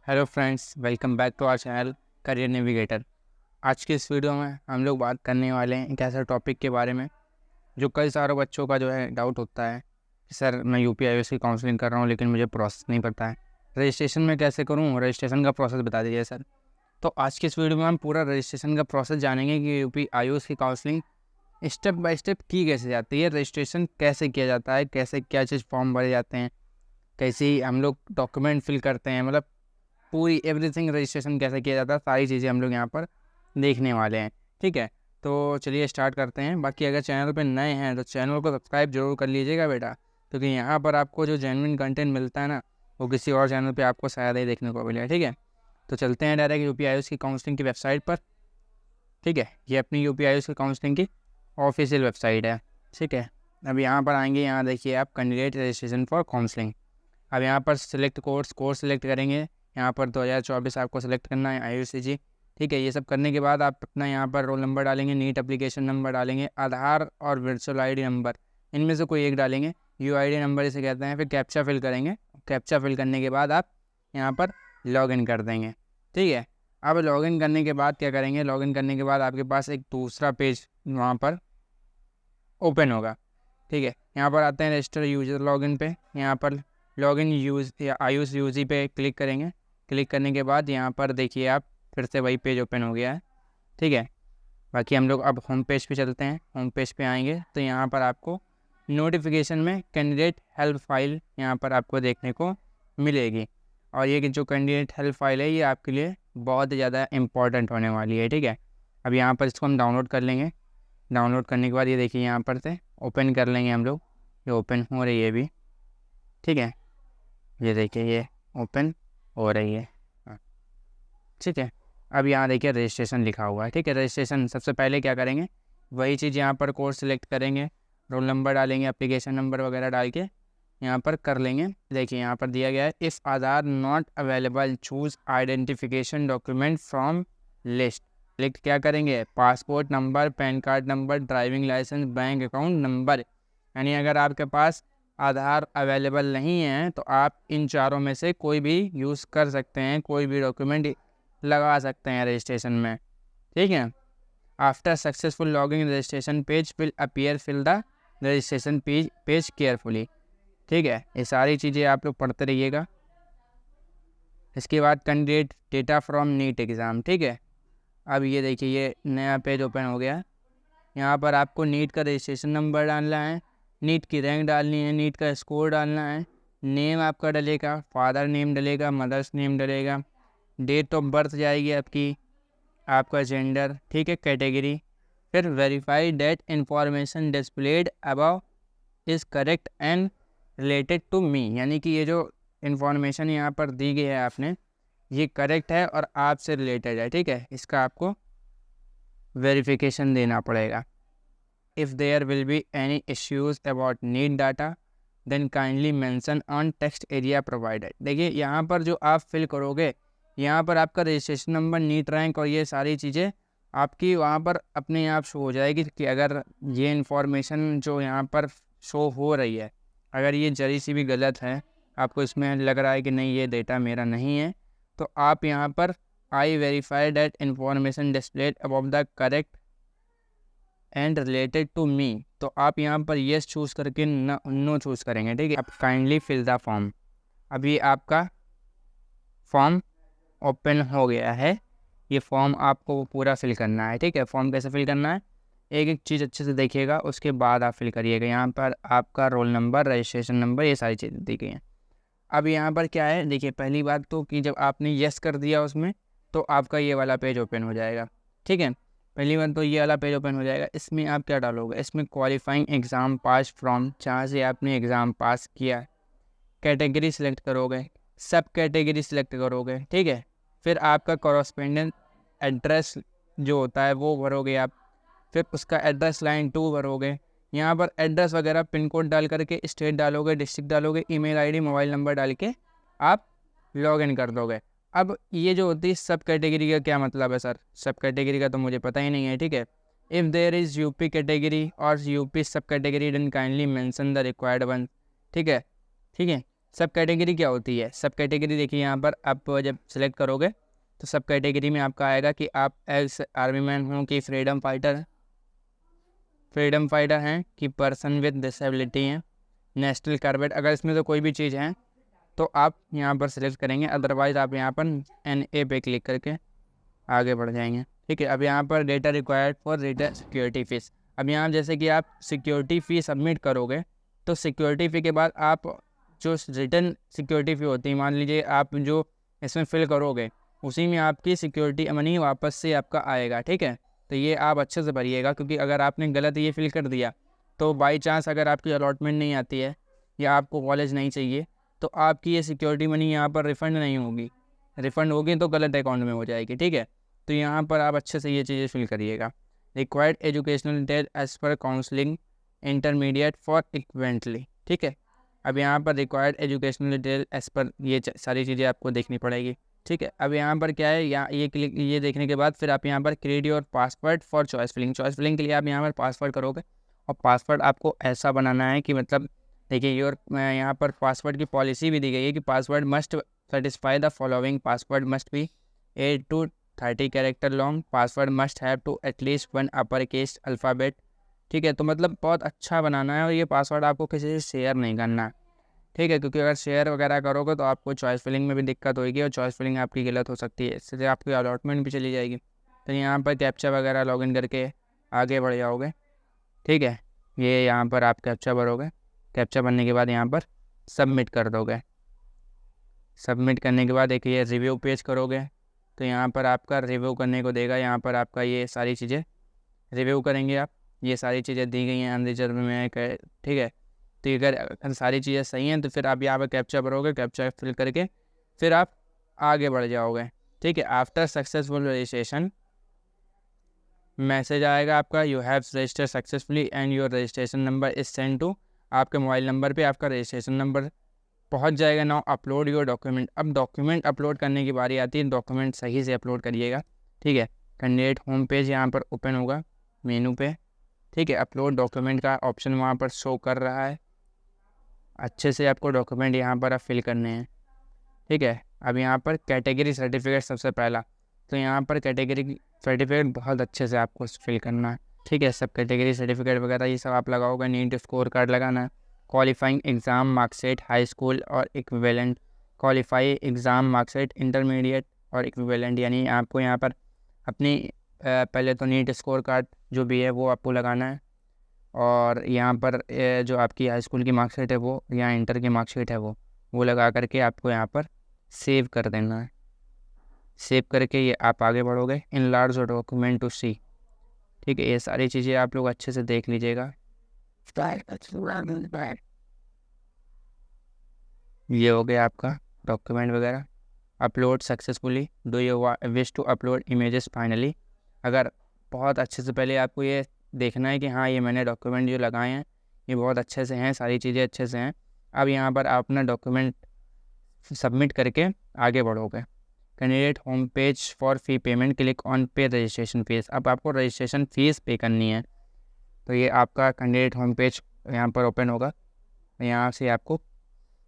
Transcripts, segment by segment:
Hello friends, welcome back to our channel career navigator. आज के इस वीडियो में हम लोग बात करने वाले हैं एक ऐसा टॉपिक के बारे में जो कई सारों बच्चों का जो है डाउट होता है कि सर मैं यूपी-आईओएस की काउंसलिंग कर रहा हूँ लेकिन मुझे प्रोसेस नहीं पता है। रजिस्ट्रेशन में कैसे करूँ, रजिस्ट्रेशन का प्रोसेस बता दीजिए सर। तो आज के इस वीडियो में हम पूरा रजिस्ट्रेशन का प्रोसेस जानेंगे कि यूपी-आईओएस की काउंसलिंग स्टेप बाय स्टेप की कैसे जाती है, रजिस्ट्रेशन कैसे किया जाता है, कैसे क्या चीज़ फॉर्म भरे जाते हैं, कैसे हम लोग डॉक्यूमेंट फिल करते हैं, मतलब पूरी एवरीथिंग रजिस्ट्रेशन कैसे किया जाता है, सारी चीज़ें हम लोग यहाँ पर देखने वाले हैं। ठीक है, तो चलिए स्टार्ट करते हैं। बाकी अगर चैनल पे नए हैं तो चैनल को सब्सक्राइब जरूर कर लीजिएगा बेटा, क्योंकि यहाँ पर आपको जो जेन्युइन कंटेंट मिलता है ना, वो किसी और चैनल पे आपको शायद ही देखने को मिलेगा। ठीक है, तो चलते हैं डायरेक्ट यूपी-आईओएस की काउंसलिंग की वेबसाइट पर। ठीक है, ये अपनी यूपी-आईओएस की काउंसलिंग की ऑफिशियल वेबसाइट है। ठीक है, अब यहाँ पर आएंगे, यहाँ देखिए आप कैंडिडेट रजिस्ट्रेशन फॉर काउंसलिंग। अब यहाँ पर सिलेक्ट कोर्स सेलेक्ट करेंगे। यहाँ पर 2024 आपको सेलेक्ट करना है IUCG। ठीक है, ये सब करने के बाद आप अपना यहाँ पर रोल नंबर डालेंगे, नीट एप्लीकेशन नंबर डालेंगे, आधार और वर्चुअल ID नंबर, इनमें से कोई एक डालेंगे। UID नंबर इसे कहते हैं। फिर कैप्चा फिल करेंगे। कैप्चा फिल करने के बाद आप यहाँ पर लॉगिन कर देंगे। ठीक है, अब लॉगिन करने के बाद क्या करेंगे, लॉगिन करने के बाद आपके पास एक दूसरा पेज वहाँ पर ओपन होगा। ठीक है, यहाँ पर आते हैं रजिस्टर यूजर लॉगिन पे। यहाँ पर लॉगिन यूज या IUCG पे क्लिक करेंगे। क्लिक करने के बाद यहाँ पर देखिए आप फिर से वही पेज ओपन हो गया है। ठीक है, बाकी हम लोग अब होम पेज पे चलते हैं। होम पेज पे आएंगे तो यहाँ पर आपको नोटिफिकेशन में कैंडिडेट हेल्प फाइल यहाँ पर आपको देखने को मिलेगी। और ये जो कैंडिडेट हेल्प फाइल है ये आपके लिए बहुत ज़्यादा इम्पॉर्टेंट होने वाली है। ठीक है, अब यहाँ पर इसको हम डाउनलोड कर लेंगे। डाउनलोड करने के बाद ये देखिए यहाँ पर से ओपन कर लेंगे हम लोग। ये ओपन हो रही है अभी। ठीक है, ये देखिए ये ओपन हो रही है। ठीक है, अब यहाँ देखिए रजिस्ट्रेशन लिखा हुआ है। ठीक है, रजिस्ट्रेशन सबसे पहले क्या करेंगे, वही चीज़ यहाँ पर कोर्स सेलेक्ट करेंगे, रोल नंबर डालेंगे, एप्लीकेशन नंबर वगैरह डाल के यहाँ पर कर लेंगे। देखिए यहाँ पर दिया गया है, if Aadhaar not available choose identification document from list. Select क्या करेंगे, passport number, PAN card number, driving licence, bank account number. यानी अगर आपके पास आधार अवेलेबल नहीं है तो आप इन चारों में से कोई भी यूज़ कर सकते हैं, कोई भी डॉक्यूमेंट लगा सकते हैं रजिस्ट्रेशन में। ठीक है, after successful logging registration page will appear, fill the registration page carefully. ठीक है, ये सारी चीज़ें आप लोग पढ़ते रहिएगा। इसके बाद candidate data from NEET exam. ठीक है, अब ये देखिए ये नया पेज ओपन हो गया। यहाँ पर आपको नीट का रजिस्ट्रेशन नंबर डालना है, नीट की रैंक डालनी है, नीट का स्कोर डालना है, नेम आपका डलेगा, फादर नेम डलेगा, मदर्स नेम डलेगा, डेट ऑफ बर्थ जाएगी आपकी, आपका जेंडर। ठीक है, कैटेगरी। फिर verify date information displayed above is correct and related to me. यानी कि ये जो इन्फॉर्मेशन यहाँ पर दी गई है आपने, ये करेक्ट है और आपसे रिलेटेड है। ठीक है, इसका आपको वेरिफिकेशन देना पड़ेगा। If there will be any issues about NEET data then kindly mention on text area provided. देखिए यहाँ पर जो आप फिल करोगे, यहाँ पर आपका रजिस्ट्रेशन नंबर, नीट रैंक और ये सारी चीज़ें आपकी वहाँ पर अपने आप शो हो जाएगी कि अगर ये इन्फॉर्मेशन जो यहाँ पर शो हो रही है, अगर ये जरी सी भी गलत है, आपको इसमें लग रहा है कि नहीं ये डेटा मेरा नहीं है, तो आप यहाँ पर I verify that information displayed above the correct and related to me, तो आप यहाँ पर येस चूज़ करके नो चूज़ करेंगे। ठीक है, आप काइंडली फिल द फॉर्म। अभी आपका फॉर्म ओपन हो गया है। ये फॉर्म आपको पूरा फिल करना है। ठीक है, फॉर्म कैसे फिल करना है, एक एक चीज़ अच्छे से देखिएगा, उसके बाद आप फिल करिएगा। यहाँ पर आपका रोल नंबर, रजिस्ट्रेशन नंबर, ये सारी चीज़ें दी गई हैं। अब यहाँ पर क्या है, देखिए पहली बात तो कि जब आपने येस कर दिया उसमें, तो आपका ये वाला पेज ओपन हो जाएगा। ठीक है, पहली बात तो ये वाला पेज ओपन हो जाएगा। इसमें आप क्या डालोगे, इसमें क्वालिफाइंग एग्ज़ाम पास फ्रॉम, जहाँ से आपने एग्ज़ाम पास किया, कैटेगरी सिलेक्ट करोगे, सब कैटेगरी सिलेक्ट करोगे। ठीक है, फिर आपका कॉरस्पेंडेंट एड्रेस जो होता है वो भरोगे आप, फिर उसका एड्रेस लाइन 2 भरोगे। यहाँ पर एड्रेस वगैरह पिन कोड डाल करके स्टेट डालोगे, डिस्ट्रिक्ट डालोगे, ईमेल आईडी, मोबाइल नंबर डाल के आप लॉगिन कर दोगे। अब ये जो होती है सब कैटेगरी का क्या मतलब है सर, सब कैटेगरी का तो मुझे पता ही नहीं है। ठीक है, if there is UP category और UP sub category then kindly mention the required one. ठीक है, सब कैटेगरी क्या होती है? सब कैटेगरी देखिए यहाँ पर आप जब सेलेक्ट करोगे तो सब कैटेगरी में आपका आएगा कि आप एक्स आर्मी मैन हो कि फ्रीडम फाइटर हैं कि पर्सन विद डिसेबिलिटी हैं, नेशनल कार्बेट, अगर इसमें तो कोई भी चीज़ है तो आप यहाँ पर सेलेक्ट करेंगे, अदरवाइज़ आप यहाँ पर NA पे क्लिक करके आगे बढ़ जाएंगे। ठीक है, अब यहाँ पर data required for return security fees. अब यहाँ जैसे कि आप सिक्योरिटी फ़ी सबमिट करोगे तो सिक्योरिटी फ़ी के बाद आप जो रिटर्न सिक्योरिटी फ़ी होती है, मान लीजिए आप जो इसमें फिल करोगे उसी में आपकी सिक्योरिटी मनी वापस से आपका आएगा। ठीक है, तो ये आप अच्छे से भरिएगा, क्योंकि अगर आपने गलत ये फिल कर दिया तो बाई चांस अगर आपकी अलॉटमेंट नहीं आती है या आपको कॉलेज नहीं चाहिए तो आपकी ये सिक्योरिटी मनी यहाँ पर रिफ़ंड नहीं होगी, रिफ़ंड होगी तो गलत अकाउंट में हो जाएगी। ठीक है, तो यहाँ पर आप अच्छे से ये चीज़ें फिल करिएगा। Required educational detail as per counselling intermediate for equivalently. ठीक है, अब यहाँ पर रिक्वायर्ड एजुकेशनल डिटेल एज पर ये सारी चीज़ें आपको देखनी पड़ेगी। ठीक है, अब यहाँ पर क्या है, यहाँ ये देखने के बाद फिर आप यहाँ पर create your password for choice filling के लिए आप यहाँ पर पासवर्ड करोगे, और पासवर्ड आपको ऐसा बनाना है कि मतलब देखिए यहाँ पर पासवर्ड की पॉलिसी भी दी गई है कि password must satisfy the following, password must be 8 to 30 character long, password must have to at least 1 upper case alphabet. ठीक है, तो मतलब बहुत अच्छा बनाना है और ये पासवर्ड आपको किसी से शेयर नहीं करना। ठीक है, क्योंकि अगर शेयर वगैरह करोगे तो आपको चॉइस फिलिंग में भी दिक्कत होगी और चॉइस फिलिंग आपकी गलत हो सकती है, इससे आपकी अलॉटमेंट भी चली जाएगी। तो यहाँ पर कैप्चा वगैरह लॉगिन करके आगे बढ़ जाओगे। ठीक है, ये यहाँ पर आप कैप्चा भरोगे, कैप्चा भरने के बाद यहाँ पर सबमिट कर दोगे। सबमिट करने के बाद एक ये रिव्यू पेज करोगे तो यहाँ पर आपका रिव्यू करने को देगा, यहाँ पर आपका ये सारी चीज़ें रिव्यू करेंगे आप, ये सारी चीज़ें दी गई हैं अनरिजर्व में। ठीक है, तो अगर सारी चीज़ें सही हैं तो फिर आप यहाँ पर कैप्चा भरोगे, कैप्चा फिल करके फिर आप आगे बढ़ जाओगे। ठीक है, आफ्टर सक्सेसफुल रजिस्ट्रेशन मैसेज आएगा आपका, you have registered successfully and your registration number is send to, आपके मोबाइल नंबर पे आपका रजिस्ट्रेशन नंबर पहुंच जाएगा। नाउ अपलोड योर डॉक्यूमेंट, अब डॉक्यूमेंट अपलोड करने की बारी आती है, डॉक्यूमेंट सही से अपलोड करिएगा। ठीक है, कैंडिडेट होम पेज यहाँ पर ओपन होगा मेनू पे। ठीक है, अपलोड डॉक्यूमेंट का ऑप्शन वहाँ पर शो कर रहा है, अच्छे से आपको डॉक्यूमेंट यहाँ पर आप फिल करने हैं। ठीक है, अब यहाँ पर कैटेगरी सर्टिफिकेट सबसे पहला, तो यहाँ पर कैटेगरी सर्टिफिकेट बहुत अच्छे से आपको फिल करना है। ठीक है, सब कैटेगरी सर्टिफिकेट वगैरह ये सब आप लगाओगे, नीट स्कोर कार्ड लगाना है, qualifying exam marksheet high school और equivalent, qualify exam marksheet intermediate और इक्विवेलेंट, यानी आपको यहाँ पर अपनी पहले तो नीट स्कोर कार्ड जो भी है वो आपको लगाना है, और यहाँ पर जो आपकी हाई स्कूल की मार्कशीट है वो या इंटर की मार्कशीट है वो लगा करके आपको यहाँ पर सेव कर देना है। सेव करके ये आप आगे बढ़ोगे, इन लार्ज डॉक्यूमेंट टू सी। ठीक है, ये सारी चीज़ें आप लोग अच्छे से देख लीजिएगा। ये हो गया आपका डॉक्यूमेंट वगैरह upload successfully, do you wish to upload images finally. अगर बहुत अच्छे से पहले आपको ये देखना है कि हाँ ये मैंने डॉक्यूमेंट जो लगाए हैं ये बहुत अच्छे से हैं, सारी चीज़ें अच्छे से हैं। अब यहाँ पर आप अपना डॉक्यूमेंट सबमिट करके आगे बढ़ोगे। Candidate home page for fee payment, click on पे रजिस्ट्रेशन फीस। अब आपको रजिस्ट्रेशन फ़ीस पे करनी है, तो ये आपका कैंडिडेट होम पेज यहाँ पर ओपन होगा, यहाँ से आपको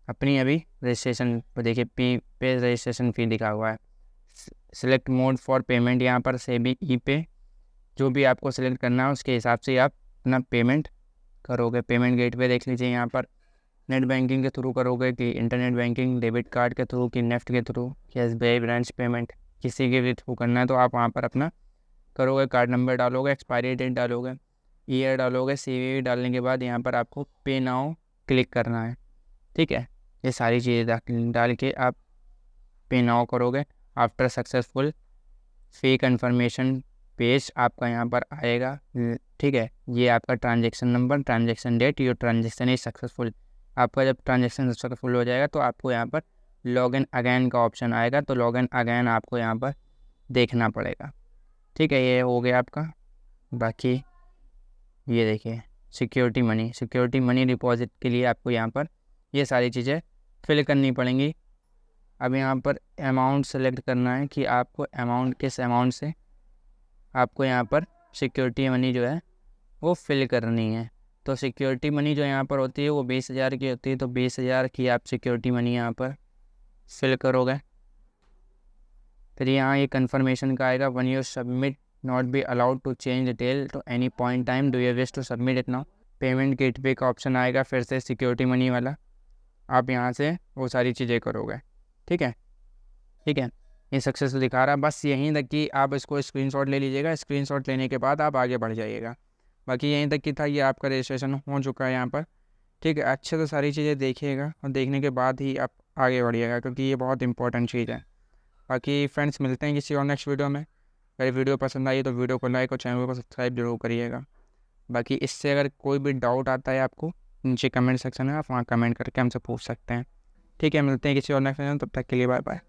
अपनी अभी रजिस्ट्रेशन पर देखिए पे रजिस्ट्रेशन फ़ी लिखा हुआ है। सिलेक्ट मोड फॉर पेमेंट, यहाँ पर से भी ई पे जो भी आपको सिलेक्ट करना है उसके हिसाब से आप अपना पेमेंट करोगे। पेमेंट गेटवे देख लीजिए, यहाँ पर नेट बैंकिंग के थ्रू करोगे कि इंटरनेट बैंकिंग, डेबिट कार्ड के थ्रू कि नेफ्ट के थ्रू कि SBI ब्रांच पेमेंट, किसी के भी थ्रू करना है तो आप वहाँ पर अपना करोगे। कार्ड नंबर डालोगे, एक्सपायरी डेट डालोगे, ईयर डालोगे, CVV डालने के बाद यहाँ पर आपको पे नाउ क्लिक करना है। ठीक है, ये सारी चीज़ें डाल के आप पे नाउ करोगे। After successful fee confirmation page आपका यहाँ पर आएगा। ठीक है, ये आपका transaction number, transaction date, your transaction is successful. आपका जब ट्रांजेक्शन सक्सेसफुल हो जाएगा तो आपको यहाँ पर लॉगिन अगेन का ऑप्शन आएगा, तो लॉगिन अगेन आपको यहाँ पर देखना पड़ेगा। ठीक है, ये हो गया आपका। बाकी ये देखिए सिक्योरिटी मनी डिपॉजिट के लिए आपको यहाँ पर ये सारी चीज़ें फिल करनी पड़ेंगी। अब यहाँ पर अमाउंट सेलेक्ट करना है कि आपको अमाउंट किस अमाउंट से आपको यहाँ पर सिक्योरिटी मनी जो है वो फिल करनी है। तो सिक्योरिटी मनी जो यहाँ पर होती है वो 20,000 की होती है, तो 20,000 की आप सिक्योरिटी मनी यहाँ पर फिल करोगे। फिर यहाँ ये कन्फर्मेशन का आएगा, once you submit not be allowed to change detail to any point time, do you wish to submit it now. Payment gateway का ऑप्शन आएगा, फिर से सिक्योरिटी मनी वाला, आप यहाँ से वो सारी चीज़ें करोगे। ठीक है, ठीक है, ये सक्सेस दिखा रहा है। बस यहीं तक कि आप इसको स्क्रीनशॉट ले लीजिएगा, स्क्रीनशॉट लेने के बाद आप आगे बढ़ जाइएगा। बाकी यहीं तक कि था, ये आपका रजिस्ट्रेशन हो चुका है यहाँ पर। ठीक है, अच्छे से सारी चीज़ें देखिएगा और देखने के बाद ही आप आगे बढ़िएगा, क्योंकि ये बहुत इंपॉर्टेंट चीज़ है। बाकी फ्रेंड्स, मिलते हैं किसी और नेक्स्ट वीडियो में। अगर वीडियो पसंद आई तो वीडियो को लाइक और चैनल को सब्सक्राइब जरूर करिएगा। बाकी इससे अगर कोई भी डाउट आता है आपको, नीचे कमेंट सेक्शन है, आप वहाँ कमेंट करके हमसे पूछ सकते हैं। ठीक है, मिलते हैं किसी और नेक्स्ट वीडियो में, तब तक के लिए बाय बाय।